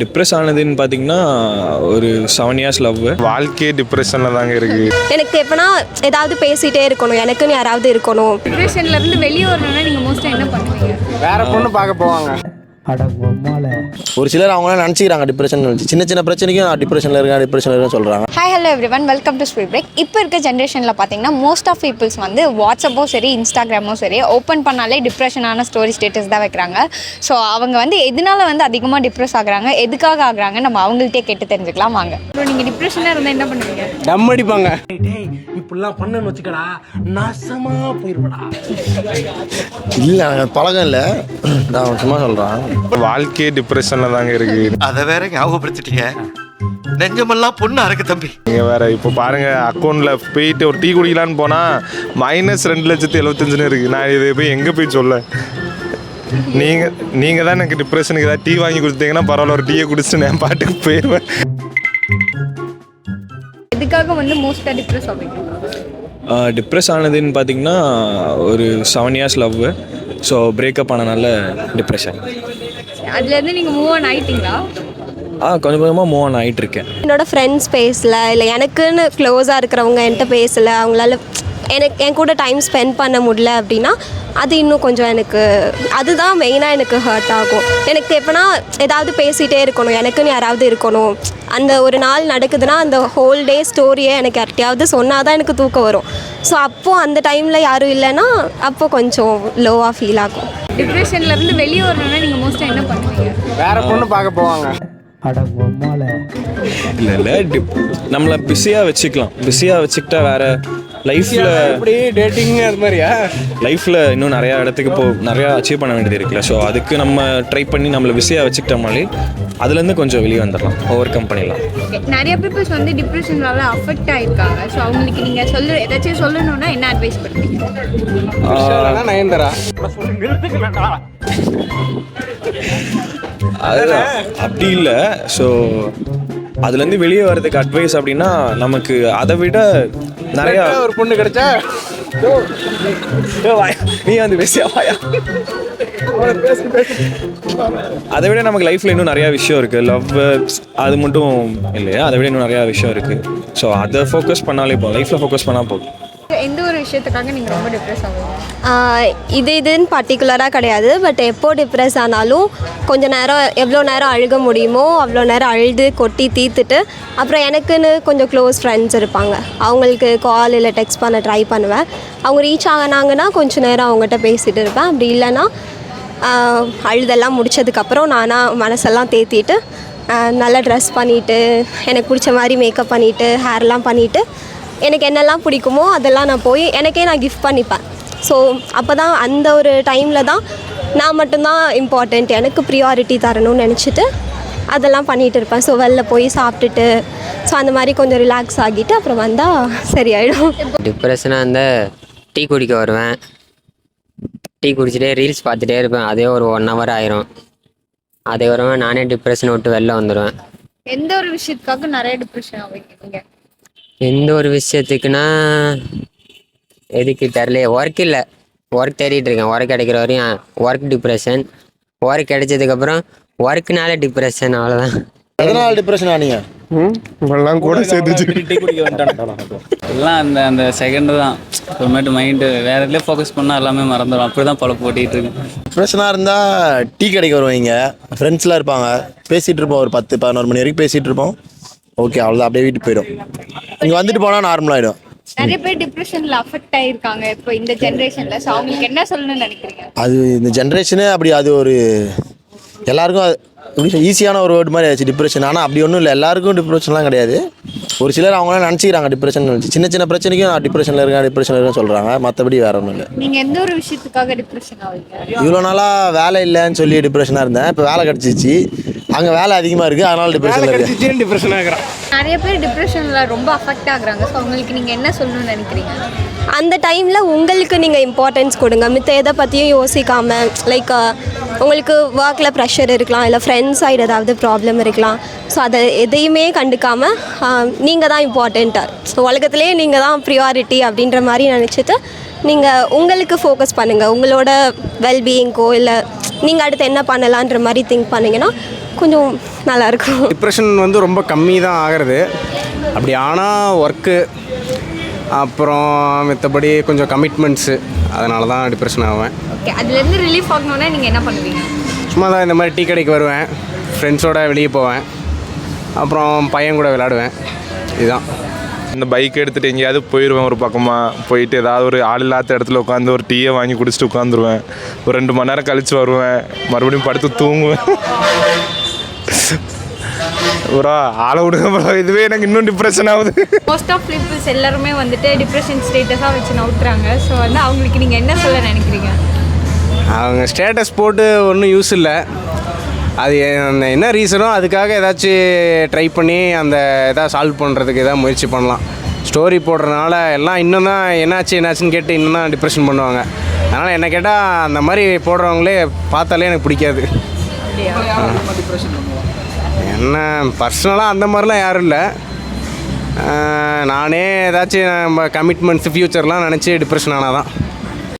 Depress ஆனதுன்னு பார்த்தீங்கன்னா ஒரு 7 years love. வாழ்க்கையே டிப்ரெஷனில் தாங்க இருக்குது. எனக்கு எப்போனா ஏதாவது பேசிகிட்டே இருக்கணும், எனக்குன்னு யாராவது இருக்கணும். டிப்ரெஷன்லேருந்து வெளியே வரணும்னா நீங்கள் மோஸ்ட்டாக என்ன பண்ணுவீங்க? வேற பொண்ணு பார்க்க போவாங்க. ஒரு சிலர் அவங்களாம் நினச்சிக்கிறாங்க டிப்ரெஷன், சின்ன சின்ன பிரச்சனைக்கும் நான் டிப்ரெஷனில் இருக்கேன் சொல்கிறாங்க. Hi hello everyone, welcome to speed break. இப்போ இருக்க ஜென்ரேஷனில் பார்த்தீங்கன்னா மோஸ்ட் ஆஃப் பீப்புள்ஸ் வந்து வாட்ஸ்அப்போ சரி இன்ஸ்டாகிராமோ சரி ஓப்பன் பண்ணாலே டிப்ரெஷனான ஸ்டோரி ஸ்டேட்டஸ் தான் வைக்கிறாங்க. ஸோ அவங்க வந்து எதனால வந்து அதிகமாக டிப்ரெஸ் ஆகுறாங்க, எதுக்காக ஆகுறாங்க, நம்ம அவங்கள்ட்டே கேட்டு தெரிஞ்சுக்கலாம் வாங்க. அப்புறம் நீங்கள் டிப்ரெஷனாக இருந்தால் என்ன பண்ணுவீங்க? டம் அடிப்பாங்க. இப்படிலாம் பண்ணன்னு வச்சுக்கடா நாசமா போயிருப்படா. இல்லை பழகம் இல்லை, நான் சும்மா சொல்கிறேன். வாழ்க்கையே டிப்ரெஷனில் தாங்க இருக்குது. அதை வேற ஞாபகப்படுத்திட்டீங்க, நெஞ்சமெல்லாம் பொண்ணு அறக்கு தம்பி. நீங்கள் வேறு இப்போ பாருங்கள், அக்கௌண்ட்டில் போயிட்டு ஒரு டீ குடிக்கலான்னு போனால் -2,75,000 இருக்குது. நான் இதை போய் எங்கே போய் சொல்ல? நீங்கள் தான் எனக்கு டிப்ரெஷனுக்கு ஏதாவது டீ வாங்கி கொடுத்தீங்கன்னா பரவாயில்ல, ஒரு டீயை குடிச்சுட்டு நான் பாட்டுக்கு போயிடுவேன். எதுக்காக வந்து மோஸ்ட்டாக டிப்ரெஸ் ஆகுங்க? டிப்ரெஸ் ஆனதுன்னு பார்த்தீங்கன்னா ஒரு 7 இயர்ஸ் லவ். ஸோ பிரேக்கப் ஆனனால டிப்ரெஷன். அதுலேருந்து நீங்கள் மூவ் ஆன் ஆகிட்டீங்களா? கொஞ்சம் கொஞ்சமாக மூவ் ஆன் ஆகிட்டுருக்கேன். என்னோடய ஃப்ரெண்ட்ஸ் பேசல, இல்லை எனக்குன்னு க்ளோஸாக இருக்கிறவங்க என்கிட்ட பேசலை, அவங்களால என் கூட டைம் ஸ்பெண்ட் பண்ண முடியல அப்படின்னா அது இன்னும் கொஞ்சம் எனக்கு அதுதான் மெயினாக எனக்கு ஹர்ட் ஆகும். எனக்கு எப்போனா ஏதாவது பேசிகிட்டே இருக்கணும், எனக்குன்னு யாராவது இருக்கணும். அந்த ஒரு நாள் நடக்குதுன்னா அந்த ஹோல் டே ஸ்டோரியை எனக்கு யார்ட்டையாவது சொன்னால் தான் எனக்கு தூக்கம் வரும். ஸோ அப்போது அந்த டைமில் யாரும் இல்லைன்னா அப்போ கொஞ்சம் லோவாக ஃபீல் ஆகும். டிப்ரெஷன்லேருந்து வெளியே வரணும்னா நீங்கள் மோஸ்ட்டாக என்ன பண்ணுவீங்க? வேற பொண்ணு பார்க்க போவாங்க. இல்லை நம்மளை பிஸியாக வச்சுக்கிட்டா வேறு லைஃப்பில் இப்படி டேட்டிங் அது மாதிரியா லைஃப்பில் இன்னும் நிறையா இடத்துக்கு நிறையா அச்சீவ் பண்ண வேண்டியது இருக்குல்ல. ஸோ அதுக்கு நம்ம ட்ரை பண்ணி நம்மளை பிஸியாக வச்சுக்கிட்டோம்னாலே அதுலேருந்து கொஞ்சம் வெளியே வந்துடலாம், ஓவர் கம் பண்ணிடலாம். நிறைய பீப்புள்ஸ் வந்து டிப்ரெஷனால அஃபெக்ட் ஆகிருக்காங்க. ஸோ அவங்களுக்கு நீங்கள் ஏதாச்சும் சொல்லணும்னா என்ன அட்வைஸ் பண்ணுவீங்க? நயன்தாரா அதுதான் அப்படி இல்லை. ஸோ அதுலேருந்து வெளியே வர்றதுக்கு அட்வைஸ் அப்படின்னா நமக்கு அதை விட நிறையா ஒரு பொண்ணு கிடைச்சா நீ வந்து பேசியா வாயா. அதை விட நமக்கு லைஃப்பில் இன்னும் நிறையா விஷயம் இருக்குது. லவ் அது மட்டும் இல்லையா, அதை விட இன்னும் நிறையா விஷயம் இருக்குது. ஸோ அதை ஃபோக்கஸ் பண்ணாலே போதும், லைஃப்பில் ஃபோக்கஸ் பண்ணால் போதும். எந்த ஒரு விஷயத்துக்காக நீங்கள் ரொம்ப டிப்ரெஸ் ஆகுங்க? இதுன்னு பர்டிகுலராக கிடையாது. பட் எப்போ டிப்ரெஸ் ஆனாலும் கொஞ்சம் நேரம் எவ்வளோ நேரம் அழுக முடியுமோ அவ்வளோ நேரம் அழுது கொட்டி தீர்த்துட்டு அப்புறம் எனக்குன்னு கொஞ்சம் க்ளோஸ் ஃப்ரெண்ட்ஸ் இருப்பாங்க, அவங்களுக்கு கால் இல்லை டெக்ஸ்ட் பண்ண ட்ரை பண்ணுவேன். அவங்க ரீச் ஆகினாங்கன்னா கொஞ்சம் நேரம் அவங்ககிட்ட பேசிகிட்டு இருப்பேன். அப்படி இல்லைன்னா அழுதெல்லாம் முடித்ததுக்கப்புறம் நானாக மனசெல்லாம் தேத்திட்டு நல்லா ட்ரெஸ் பண்ணிவிட்டு எனக்கு பிடிச்ச மாதிரி மேக்கப் பண்ணிவிட்டு ஹேர்லாம் பண்ணிவிட்டு எனக்கு என்னெல்லாம் பிடிக்குமோ அதெல்லாம் நான் போய் எனக்கே நான் கிஃப்ட் பண்ணிப்பேன். ஸோ அப்போ தான் அந்த ஒரு டைமில் தான் நான் மட்டும்தான் இம்பார்ட்டண்ட், எனக்கு ப்ரியாரிட்டி தரணும்னு நினச்சிட்டு அதெல்லாம் பண்ணிகிட்டு இருப்பேன். ஸோ வெளில போய் சாப்பிட்டுட்டு ஸோ அந்த மாதிரி கொஞ்சம் ரிலாக்ஸ் ஆகிட்டு அப்புறம் வந்தால் சரியாயிடும். டிப்ரெஷனாக இருந்தால் டீ குடிக்க வருவேன். டீ குடிச்சிட்டே ரீல்ஸ் பார்த்துட்டே இருப்பேன். அதே ஒரு 1 hour ஆயிரும். அதே வருவேன், நானே டிப்ரெஷன் விட்டு வெளில வந்துடுவேன். எந்த ஒரு விஷயத்துக்காக நிறைய டிப்ரெஷன் ஆகிங்க? எந்த ஒரு விஷயத்துக்குன்னா எதுக்கு தெரியலையே, ஒர்க் இல்லை, ஒர்க் தேடிட்டு இருக்கேன். ஒர்க் கிடைக்கிற வரையும் ஒர்க் டிப்ரெஷன், ஒர்க் கிடைச்சதுக்கப்புறம் ஒர்க்குனால டிப்ரெஷன், அவ்வளோதான். எதனால டிப்ரெஷன் ஆனீங்க? இவெல்லாம் கூட சேர்த்து எல்லாம் அந்த அந்த செகண்டு தான். அப்புறமேட்டு மைண்டு வேற எதுலேயே ஃபோக்கஸ் பண்ணால் எல்லாமே மறந்துடும். அப்படி தான் பழப்பு ஓட்டிகிட்டு இருக்கேன். டிப்ரெஷனாக இருந்தால் டீ கடைக்கு வருவீங்க, ஃப்ரெண்ட்ஸ்லாம் இருப்பாங்க, பேசிகிட்டு இருப்போம், ஒரு 10-11 மணி வரைக்கும் பேசிகிட்டு இருப்போம். ஓகே, அவ்வளோதான், அப்படியே வீட்டுக்கு போயிடும். இங்கே வந்துட்டு போனால் நார்மலாகிடும். நிறைய பேர் டிப்ரெஷனில் அஃபெக்ட் ஆகிருக்காங்க இப்போ இந்த ஜென்ரேஷனில். ஸோ அவங்களுக்கு என்ன சொல்லணும்னு நினைக்கிறீங்க? அது இந்த ஜென்ரேஷனே அப்படி, அது ஒரு எல்லாருக்கும் எப்படி ஈஸியான ஒரு வேர்டு மாதிரி ஆச்சு டிப்ரெஷன். ஆனால் அப்படி ஒன்றும் இல்லை, எல்லாருக்கும் டிப்ரெஷன்லாம் கிடையாது. ஒரு சிலர் அவங்களாம் நினச்சிக்கிறாங்க டிப்ரெஷன், சின்ன சின்ன பிரச்சனைக்கும் நான் டிப்ரெஷனில் இருக்கேன் சொல்கிறாங்க, மற்றபடி வேற ஒன்றும் இல்லை. நீங்கள் எந்த ஒரு விஷயத்துக்காக டிப்ரெஷன் ஆகுங்க? இவ்வளோ நாளாக வேலை இல்லைன்னு சொல்லி டிப்ரெஷனாக இருந்தேன். இப்போ வேலை கிடச்சிச்சு, அங்கே வேலை அதிகமாக இருக்குது, அதனால டிப்ரெஷன் ஆகுறான். நிறைய பேர் டிப்ரெஷனில் ரொம்ப அஃபெக்ட் ஆகுறாங்க. ஸோ அவங்களுக்கு நீங்கள் என்ன சொல்லணும்னு நினைக்கிறீங்க? அந்த டைமில் உங்களுக்கு நீங்கள் இம்பார்ட்டன்ஸ் கொடுங்க, மித்த எதை பற்றியும் யோசிக்காமல். லைக் உங்களுக்கு ஒர்க்கில் ப்ரெஷர் இருக்கலாம், இல்லை ஃப்ரெண்ட்ஸ் சைடு ஏதாவது ப்ராப்ளம் இருக்கலாம். ஸோ அதை எதையுமே கண்டுக்காமல் நீங்கள் தான் இம்பார்ட்டண்ட்டாக, ஸோ உலகத்துலேயே நீங்கள் தான் ப்ரியாரிட்டி அப்படின்ற மாதிரி நினச்சிட்டு நீங்கள் உங்களுக்கு ஃபோக்கஸ் பண்ணுங்கள், உங்களோட வெல்பீயிங்க்கோ இல்லை நீங்கள் அடுத்து என்ன பண்ணலான்ற மாதிரி திங்க் பண்ணிங்கன்னா கொஞ்சம் நல்லாயிருக்கும். டிப்ரெஷன் வந்து ரொம்ப கம்மி தான் ஆகிறது. அப்படி ஆனால் ஒர்க்கு அப்புறம் மற்றபடி கொஞ்சம் கமிட்மெண்ட்ஸு, அதனால தான் டிப்ரெஷன் ஆவேன். ஓகே, அதுலேருந்து ரிலீஃப் ஆகணுன்னா நீங்கள் என்ன பண்ணுவீங்க? சும்மா தான் இந்த மாதிரி டீ கடைக்கு வருவேன், ஃப்ரெண்ட்ஸோடு வெளியே போவேன், அப்புறம் பையன் கூட விளையாடுவேன். இதுதான். இந்த பைக் எடுத்துகிட்டு எங்கேயாவது போயிடுவேன், ஒரு பக்கமாக போயிட்டு ஏதாவது ஒரு ஆள் இல்லாத இடத்துல உட்காந்து ஒரு டீயை வாங்கி குடிச்சிட்டு உட்காந்துருவேன். ஒரு 2 மணி நேரம் கழித்து வருவேன், மறுபடியும் படுத்து தூங்குவேன். ப்ரோ ஆளை விடுங்க ப்ரோ, இதுவே எனக்கு இன்னும் டிப்ரெஷன் ஆகுது. மோஸ்ட் ஆஃப் பீப்புள்ஸ் எல்லாருமே வந்துட்டு டிப்ரெஷன் ஸ்டேட்டஸாக வச்சு நவுத்துறாங்க. ஸோ வந்து அவங்களுக்கு நீங்கள் என்ன சொல்ல நினைக்கிறீங்க? அவங்க ஸ்டேட்டஸ் போட்டு ஒன்றும் யூஸ் இல்லை. அது என்ன ரீசனோ அதுக்காக ஏதாச்சும் ட்ரை பண்ணி அந்த எதாவது சால்வ் பண்ணுறதுக்கு எதாவது முயற்சி பண்ணலாம். ஸ்டோரி போடுறதுனால எல்லாம் இன்னும் தான் என்னாச்சுன்னு கேட்டு இன்னும் தான் டிப்ரெஷன் பண்ணுவாங்க. அதனால் என்ன கேட்டால் அந்த மாதிரி போடுறவங்களே பார்த்தாலே எனக்கு பிடிக்காது. என்ன பர்சனலாக அந்த மாதிரிலாம் யாரும் இல்லை. நானே ஏதாச்சும் நம்ம கமிட்மெண்ட்ஸ் ஃப்யூச்சர்லாம் நினச்சி டிப்ரெஷன் ஆனால் தான்.